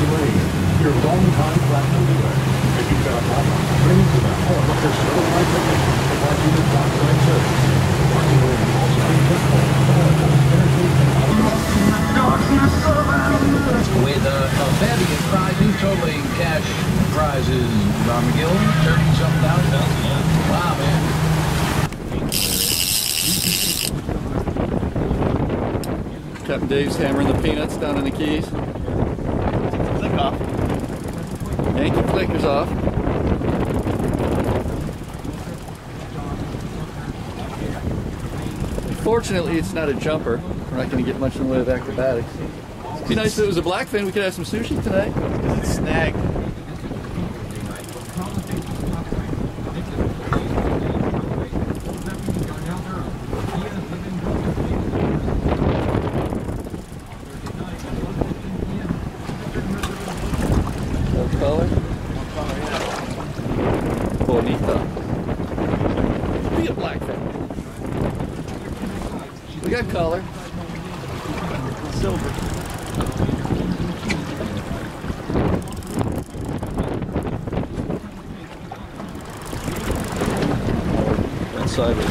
Lane, your long-time platinum dealer. If you've got a problem, bring it to them or look their certified technicians to provide you with roadside service. Parking Lane will also be visible for entertainment. With a bevy of prizes totaling cash prizes, Ron McGill, 30-something thousand. Wow, man. Captain Dave's hammering the peanuts down in the keys. Click off. Yankee clickers off. Fortunately, it's not a jumper. We're not going to get much in the way of acrobatics. It'd be nice if it was a blackfin. We could have some sushi tonight. It's snagged. Color? Bonita. Be a blackfin. We got color. Silver. That side was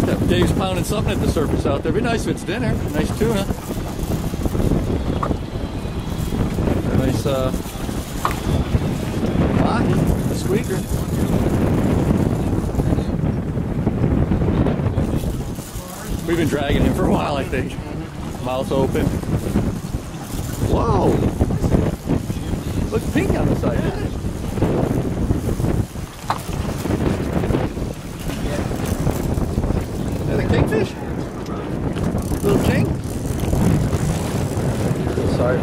Bonita. Dave's pounding something at the surface out there. Be nice if it's dinner. Nice tuna. Nice Mahi, a squeaker. We've been dragging him for a while, I think. Mouth open. Whoa! Looks pink on the side, doesn't it? Is that a kingfish? Little king? Sorry.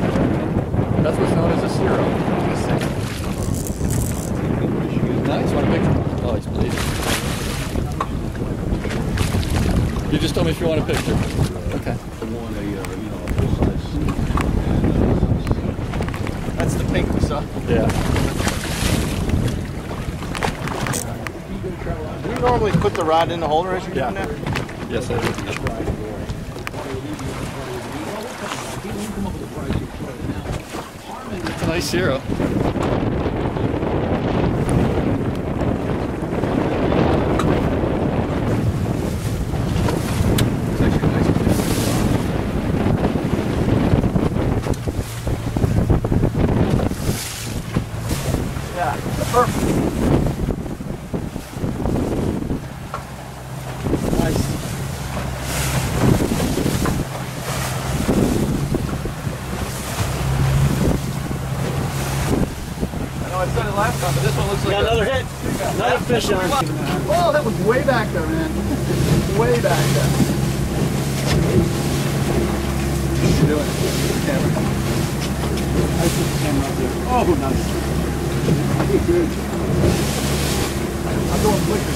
That's what's known as a zero. Nice, want a picture? Oh, he's bleeding. You just tell me if you want a picture. Okay. That's the pink we saw. Yeah. Do you normally put the rod in the holder as you're doing that? Yes, I do. It's a nice zero. Yeah, perfect. Nice. I know I said it last time, but this one looks like another hit. Another fish on. Oh, that was way back there, man. Way back there. What are you doing? Camera. I put the camera up there. Oh, nice. Good. I'm going quicker.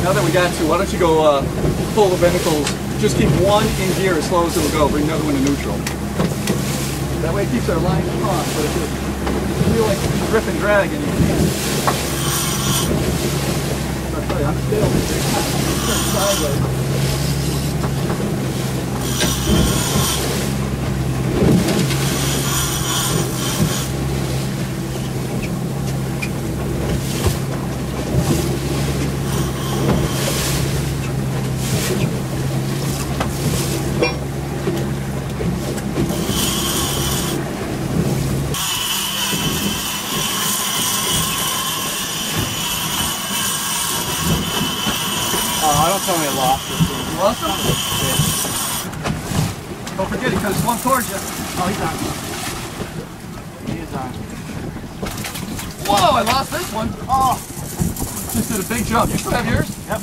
Now that we got to, why don't you go pull the ventacles. Just keep one in gear as slow as it'll go. Bring the other one to neutral. That way it keeps our line on, but if you feel like grip and drag and you can't. I'll tell you, I'm still sideways. Oh, don't tell me I lost this thing. You lost him? Yeah. Don't forget, he could have swung towards you. Oh, he's on. He is on. Whoa, I lost this one. Oh! Just did a big jump. You still have yours? Yep.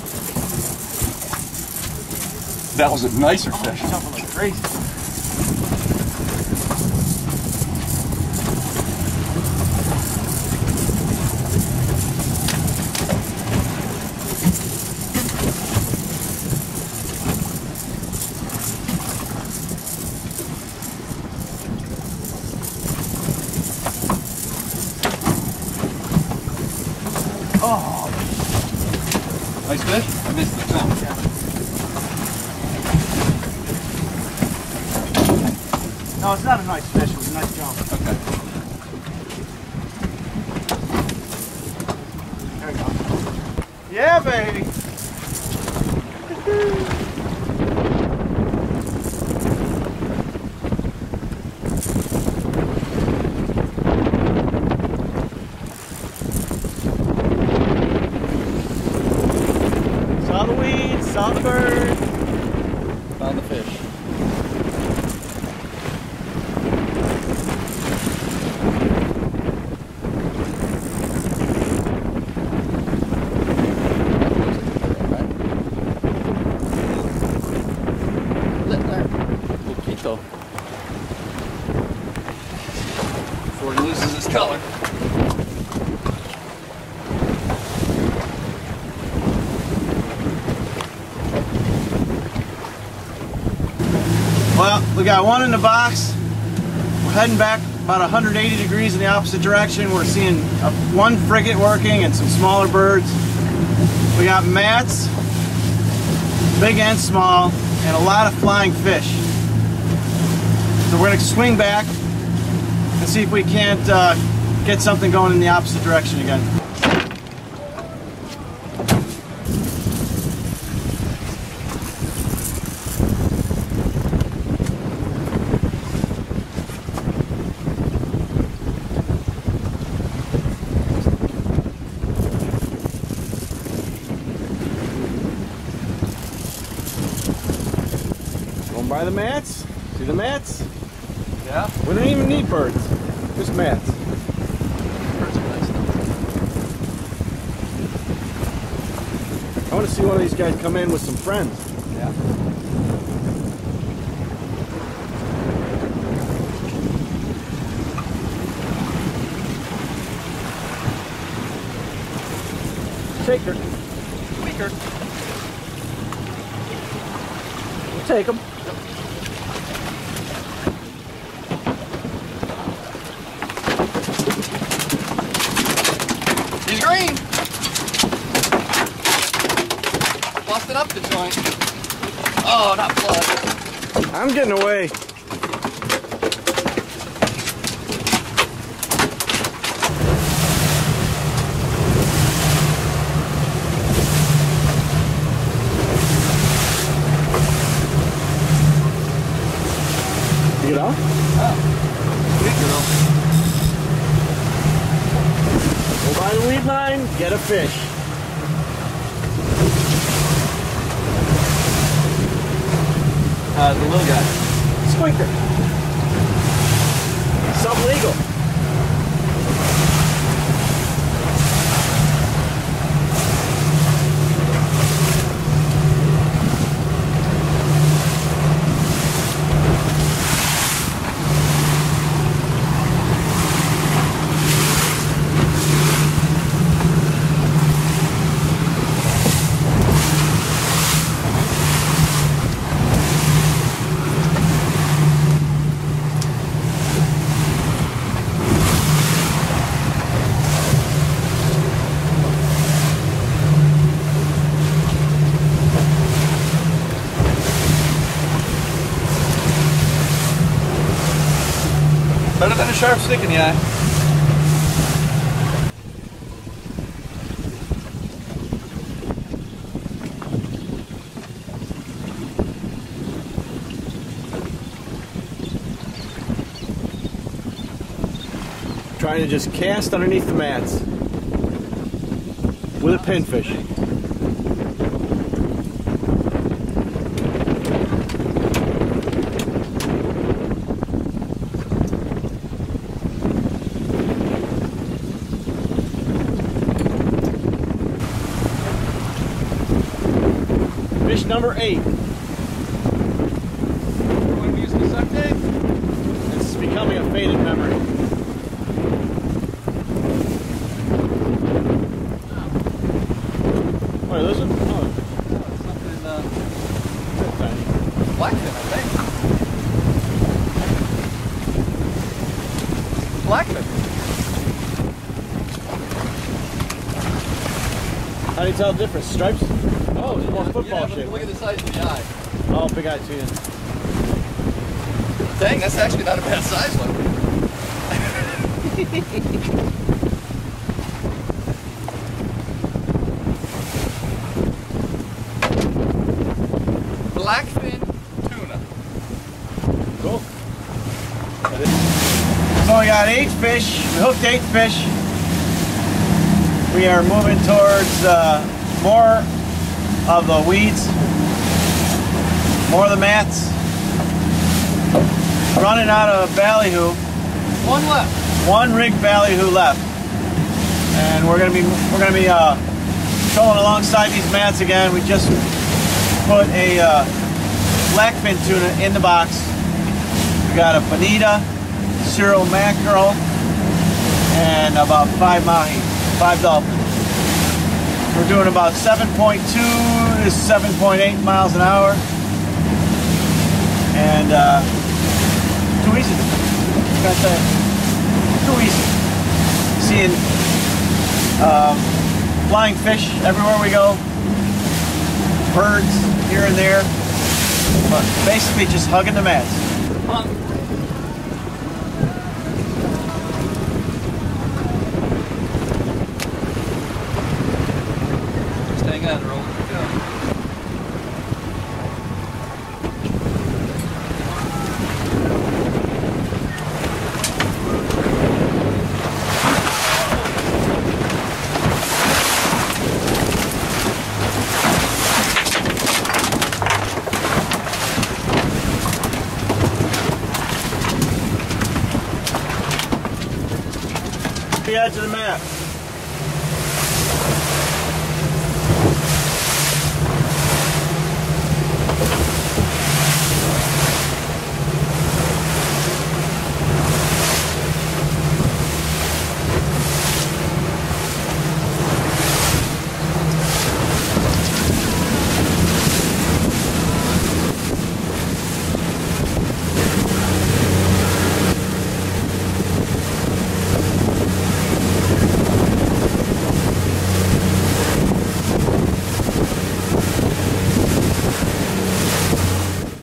That was a nicer fish. He's jumping like crazy. Oh, Nice fish? I missed the jump. no, it's not a nice fish. It was a nice jump. Okay. There we go. Yeah, baby. Saw the weeds, saw the bird. Found the fish. Before he loses his color. Well, we got one in the box. We're heading back about 180 degrees in the opposite direction. We're seeing one frigate working and some smaller birds. We got mats, big and small, and a lot of flying fish. So we're going to swing back and see if we can't get something going in the opposite direction again. Going by the mats. See the mats? Yeah? We don't even need birds. Just mats. Birds are nice though. I want to see one of these guys come in with some friends. Yeah. Take her. Weaker. We'll take them. He's green. Busted up the joint. Oh, not blood. I'm getting away. You get off? Oh. Go by the weed line, get a fish. The little guy. Squeaker. Something legal. Better than a sharp stick in the eye. Trying to just cast underneath the mats with a pinfish. Fish number 8. When we used to suck, Dave? This is becoming a faded memory. What are those? Oh, Something, tiny. blackfin, I think. Blackfin. How do you tell the difference? Stripes? Oh, it's more football yeah, shape. look at the size of the eye. Oh, big eye too. Dang, that's actually not a bad size one. Blackfin tuna. Cool. So we got 8 fish. We hooked 8 fish. We are moving towards more of the weeds, more of the mats. Running out of ballyhoo. One left. 1 rig ballyhoo left, and we're gonna be trolling alongside these mats again. We just put a blackfin tuna in the box. We got a bonita, Cyril mackerel, and about 5 Mahi, 5 Dolphin. We're doing about 7.2 to 7.8 miles an hour, and too easy. Got that. Too easy. Seeing flying fish everywhere we go, birds here and there, but basically just hugging the mats. Just hang on, roll. The edge of the mat.